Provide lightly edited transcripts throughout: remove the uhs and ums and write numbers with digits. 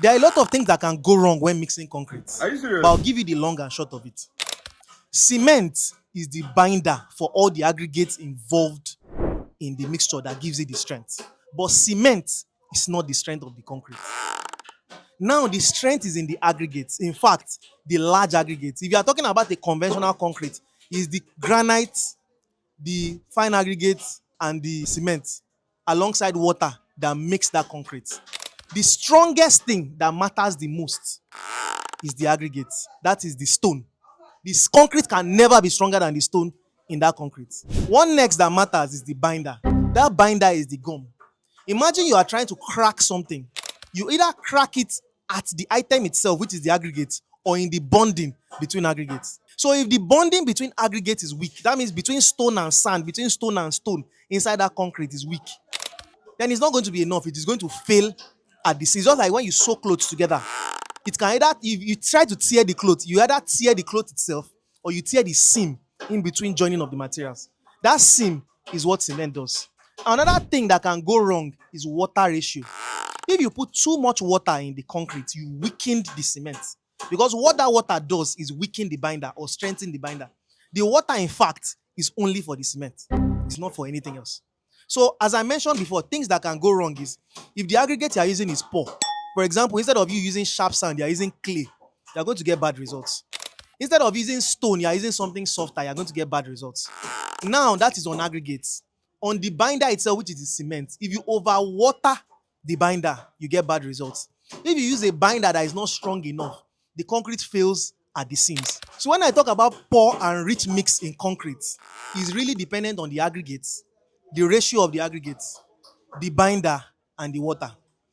There are a lot of things that can go wrong when mixing concrete. Are you serious? But I'll give you the long and short of it. Cement is the binder for all the aggregates involved in the mixture that gives it the strength. But cement is not the strength of the concrete. Now, the strength is in the aggregates. In fact, the large aggregates. If you are talking about a conventional concrete, is the granite, the fine aggregates, and the cement alongside water that makes that concrete. The strongest thing that matters the most is the aggregates. That is the stone. This concrete can never be stronger than the stone in that concrete. One next that matters is the binder. That binder is the gum. Imagine you are trying to crack something. You either crack it at the item itself, which is the aggregate, or in the bonding between aggregates. So if the bonding between aggregates is weak, that means between stone and sand, between stone and stone inside that concrete is weak, then it's not going to be enough. It is going to fail at the seam. It's just like when you sew clothes together. It can either, if you try to tear the cloth, you either tear the cloth itself or you tear the seam in between joining of the materials. That seam is what cement does. Another thing that can go wrong is water ratio. If you put too much water in the concrete, you weakened the cement. Because what that water does is weaken the binder or strengthen the binder. The water, in fact, is only for the cement. It's not for anything else. So, as I mentioned before, things that can go wrong is if the aggregate you are using is poor. For example, instead of you using sharp sand, you are using clay. You are going to get bad results. Instead of using stone, you are using something softer. You are going to get bad results. Now, that is on aggregates. On the binder itself, which is the cement, if you overwater the binder, you get bad results. If you use a binder that is not strong enough, the concrete fails at the seams. So when I talk about poor and rich mix in concrete, it's really dependent on the aggregates, the ratio of the aggregates, the binder, and the water.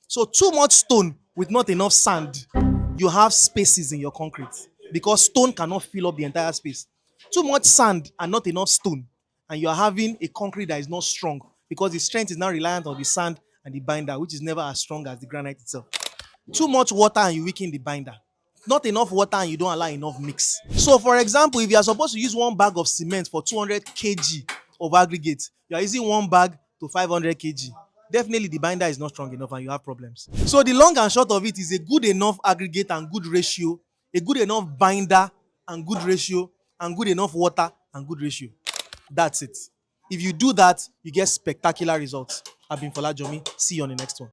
So too much stone with not enough sand, you have spaces in your concrete because stone cannot fill up the entire space. Too much sand and not enough stone, and you are having a concrete that is not strong because the strength is now reliant on the sand and the binder, which is never as strong as the granite itself. Too much water and you weaken the binder. Not enough water and you don't allow enough mix. So, for example, if you are supposed to use one bag of cement for 200 kg of aggregate, you are using one bag to 500 kg. Definitely the binder is not strong enough and you have problems. So, the long and short of it is a good enough aggregate and good ratio, a good enough binder and good ratio, and good enough water and good ratio. That's it. If you do that, you get spectacular results. I've been Folajomi. See you on the next one.